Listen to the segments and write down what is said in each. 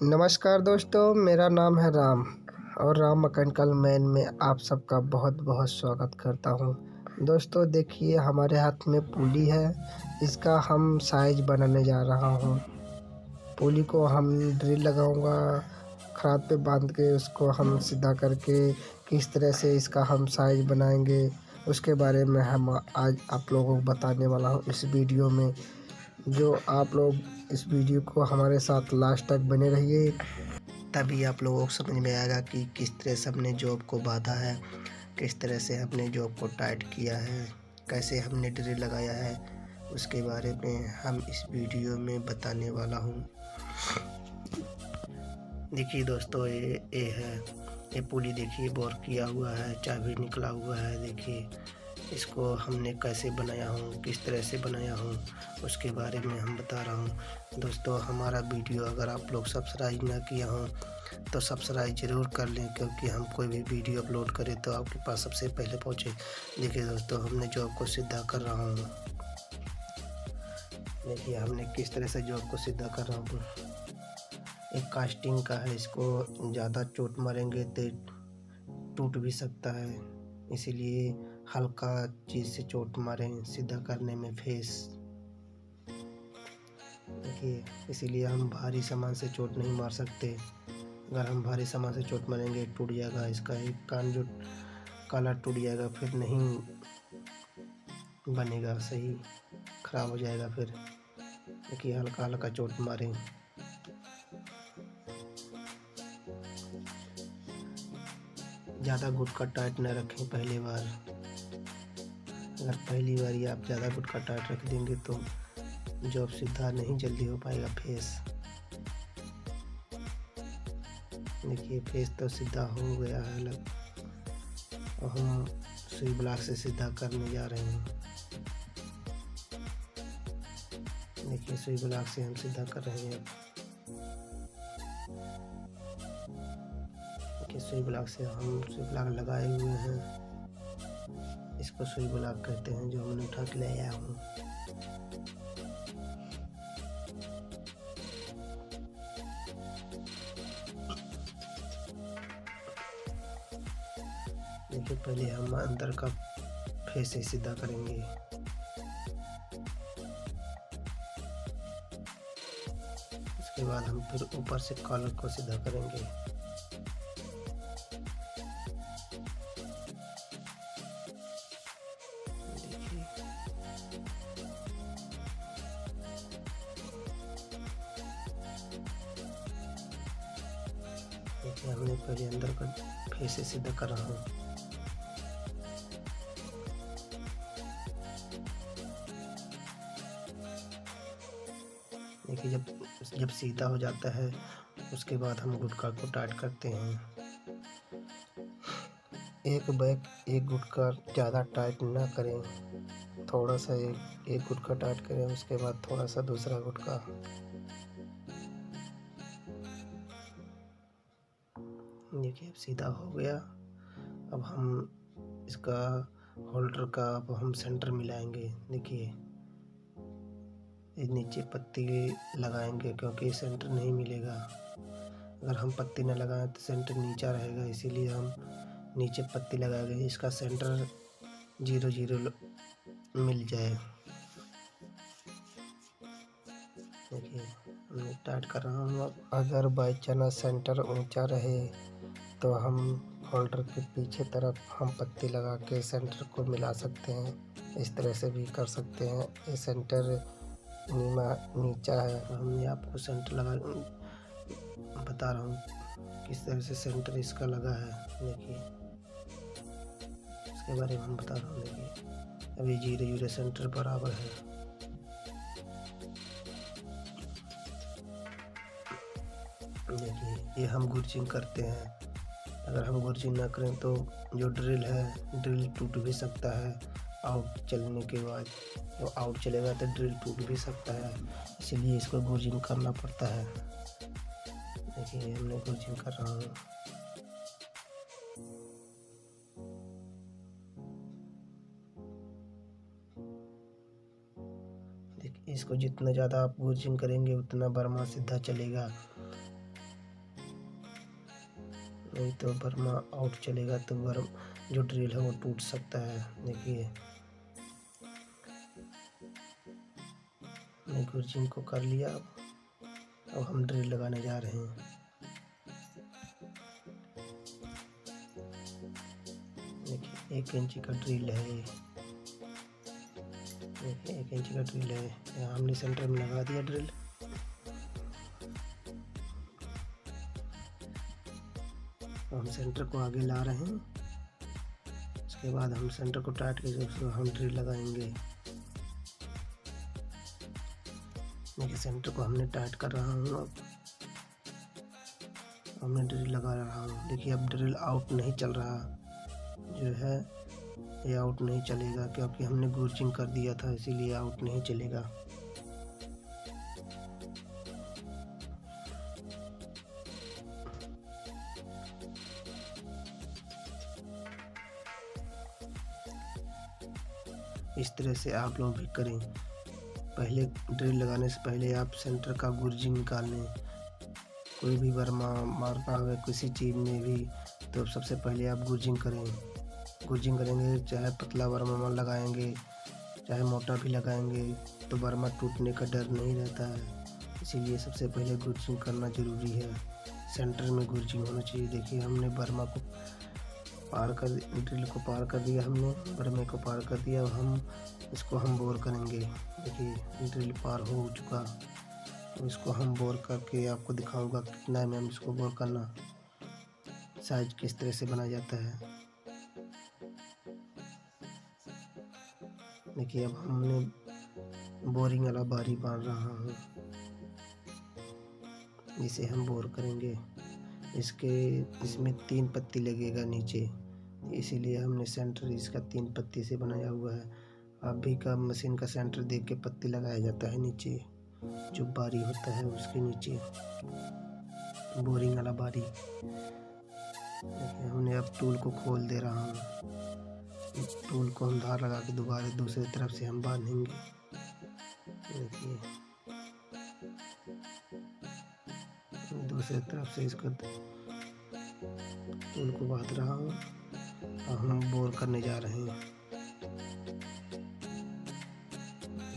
नमस्कार दोस्तों, मेरा नाम है राम और राम मैकेनिकल मैन में आप सबका बहुत बहुत स्वागत करता हूं। दोस्तों देखिए, हमारे हाथ में पुली है। इसका हम साइज बनाने जा रहा हूं। पुली को हम ड्रिल लगाऊंगा, खराद पे बांध के उसको हम सीधा करके किस तरह से इसका हम साइज बनाएंगे, उसके बारे में हम आज आप लोगों को बताने वाला हूं इस वीडियो में। जो आप लोग इस वीडियो को हमारे साथ लास्ट तक बने रहिए, तभी आप लोगों को समझ में आएगा कि किस तरह से हमने जॉब को बांधा है, किस तरह से हमने जॉब को टाइट किया है, कैसे हमने ड्रिल लगाया है, उसके बारे में हम इस वीडियो में बताने वाला हूँ। देखिए दोस्तों, ये है, ये पुली देखिए बोर किया हुआ है, चाबी निकला हुआ है। देखिए इसको हमने कैसे बनाया हूँ, किस तरह से बनाया हूँ, उसके बारे में हम बता रहा हूँ। दोस्तों हमारा वीडियो अगर आप लोग सब्सक्राइब ना किया हो तो सब्सक्राइब ज़रूर कर लें, क्योंकि हम कोई भी वीडियो अपलोड करें तो आपके पास सबसे पहले पहुँचे। देखिए दोस्तों, हमने जॉब को सीधा कर रहा हूँ। देखिए हमने किस तरह से जॉब को सीधा कर रहा हूँ। एक कास्टिंग का है, इसको ज़्यादा चोट मारेंगे तो टूट भी सकता है, इसीलिए हल्का चीज़ से चोट मारें सीधा करने में फेस। देखिए इसीलिए हम भारी सामान से चोट नहीं मार सकते। अगर हम भारी सामान से चोट मारेंगे टूट जाएगा, इसका एक कान जो काला टूट जाएगा, फिर नहीं बनेगा सही, खराब हो जाएगा फिर। देखिए हल्का हल्का चोट मारें। ज़्यादा गुटका टाइट न रखें पहली बार। अगर पहली बार ही आप ज़्यादा गुटका टाइट रख देंगे तो जॉब सीधा नहीं जल्दी हो पाएगा फेस। देखिए फेस तो सीधा हो गया है अलग, और हम सुई ब्लॉक से सीधा करने जा रहे हैं। देखिए सुई ब्लॉक से हम सीधा कर रहे हैं। देखिए सुई ब्लॉक से हम सुई ब्लॉक लगाए हुए हैं। इसको सुई ब्लॉक कहते हैं, जो हमने उठा के ले आया हूँ। देखिए पहले हम अंदर का फेस से सीधा करेंगे, उसके बाद हम फिर ऊपर से कॉलर को सीधा करेंगे। देखिए हमने पहले अंदर का फेस से सीधा कर रहा हूँ। देखिए जब सीधा हो जाता है उसके बाद हम गुटका को टाइट करते हैं। एक गुटका ज़्यादा टाइट ना करें, थोड़ा सा एक गुटका टाइट करें, उसके बाद थोड़ा सा दूसरा गुटका। देखिए अब सीधा हो गया। अब हम इसका होल्डर का अब हम सेंटर मिलाएंगे। देखिए नीचे पत्ती लगाएंगे, क्योंकि सेंटर नहीं मिलेगा। अगर हम पत्ती न लगाएं तो सेंटर नीचा रहेगा, इसीलिए हम नीचे पत्ती लगाएंगे, इसका सेंटर 0 0 मिल जाए। देखिए मैं स्टार्ट कर रहा हूँ। अब अगर बाई चांस सेंटर ऊंचा रहे तो हम होल्डर के पीछे तरफ हम पत्ती लगा के सेंटर को मिला सकते हैं। इस तरह से भी कर सकते हैं। ये सेंटर नीचा है, हमने आपको सेंटर लगा बता रहा हूँ किस तरह से सेंटर इसका लगा है। देखिए इसके बारे में हम बता रहा हूँ। देखिए अभी 0 0 सेंटर बराबर है। देखिए ये हम गुरचिंग करते हैं। अगर हम गुरचिंग ना करें तो जो ड्रिल है, ड्रिल टूट भी सकता है। आउट चलने के बाद जो आउट चलेगा तो ड्रिल टूट भी सकता है, इसीलिए इसको गुरचिंग करना पड़ता है। देखिए हमने गुरचिंग कर रहा हूँ। देखिए इसको जितना ज़्यादा आप गुरचिंग करेंगे उतना बर्मा सीधा चलेगा। नहीं तो बर्मा आउट चलेगा तो जो ड्रिल है वो टूट सकता है। देखिए हमने गुरजिंग को कर लिया। अब हम ड्रिल लगाने जा रहे हैं। देखिए 1 इंची का ड्रिल है। देखिए 1 इंची का ड्रिल है। यहाँ हमने सेंटर में लगा दिया ड्रिल। हम सेंटर को आगे ला रहे हैं। उसके बाद हम सेंटर को टाइट करके हम ड्रिल लगाएंगे। देखिए सेंटर को हमने टाइट कर रहा हूँ। अब हमने ड्रिल लगा रहा हूँ। देखिए अब ड्रिल आउट नहीं चल रहा जो है, ये आउट नहीं चलेगा क्योंकि हमने गुरजिंग कर दिया था, इसीलिए आउट नहीं चलेगा। इस तरह से आप लोग भी करें। पहले ड्रिल लगाने से पहले आप सेंटर का गुरजिंग निकाल लें। कोई भी बर्मा मारना हो किसी चीज़ में भी तो सबसे पहले आप गुरजिंग करें। गुरजिंग करेंगे, चाहे पतला बर्मा लगाएंगे चाहे मोटा भी लगाएंगे तो बर्मा टूटने का डर नहीं रहता है। इसीलिए सबसे पहले गुरजिंग करना ज़रूरी है। सेंटर में गुरजिंग होना चाहिए। देखिए हमने बर्मा को ड्रिल को पार कर दिया, हमने बर्मे को पार कर दिया। अब हम इसको हम बोर करेंगे। देखिए ड्रिल पार हो चुका। तो इसको हम बोर करके आपको दिखाऊंगा कितना में हम इसको बोर करना, साइज किस तरह से बनाया जाता है। देखिए अब हमने बोरिंग वाला बारी बांध रहा हूँ, इसे हम बोर करेंगे। इसमें 3 पत्ती लगेगा नीचे, इसीलिए हमने सेंटर इसका 3 पत्ती से बनाया हुआ है। अभी का मशीन का सेंटर देख के पत्ती लगाया जाता है नीचे, जो बारी होता है उसके नीचे, बोरिंग वाला बारी। हमने अब टूल को खोल दे रहा हूँ। टूल को हम धार लगा के दोबारा दूसरी तरफ से हम बांधेंगे। देखिए दूसरी तरफ से इसको टूल को बांध रहा हूँ और हम बोर करने जा रहे हैं।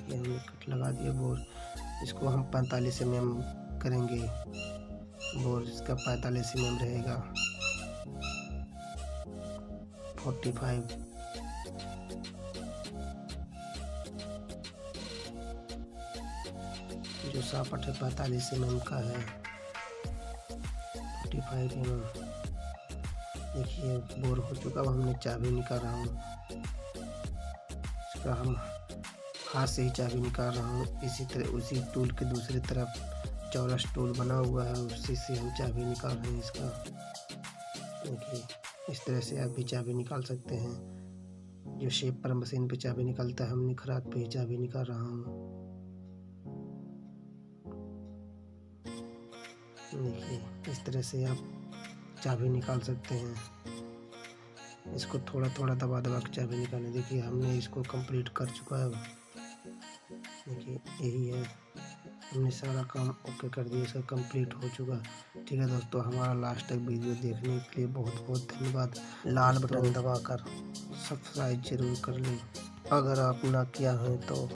ये हमने कट लगा दिया बोर। इसको हम 45 mm करेंगे बोर। इसका 45 mm रहेगा, 45। जो सापट है 45 mm का है, 45 mm। देखिए बोर हो चुका। अब हमने चाबी निकाल रहा हूँ। इसका हम हाथ से ही चाबी निकाल रहा हूँ। इसी तरह उसी टूल के दूसरी तरफ चौरस टूल बना हुआ है, उसी से हम चाबी निकाल रहे हैं इसका। देखिए इस तरह से आप भी चाबी निकाल सकते हैं। जो शेप पर मशीन पे चाबी निकलता है, हम निखरात पे ही चाबी निकाल रहा हूँ। देखिए इस तरह से आप चाबी निकाल सकते हैं। इसको थोड़ा थोड़ा दबा दबा के चाबी निकालें। देखिए हमने इसको कंप्लीट कर चुका है। देखिए यही है, हमने सारा काम ओके कर दिया, इसका कंप्लीट हो चुका। ठीक है दोस्तों, हमारा लास्ट तक वीडियो देखने के लिए बहुत बहुत धन्यवाद। लाल बटन दबाकर सब्सक्राइब जरूर कर लें अगर आप ना किया है तो।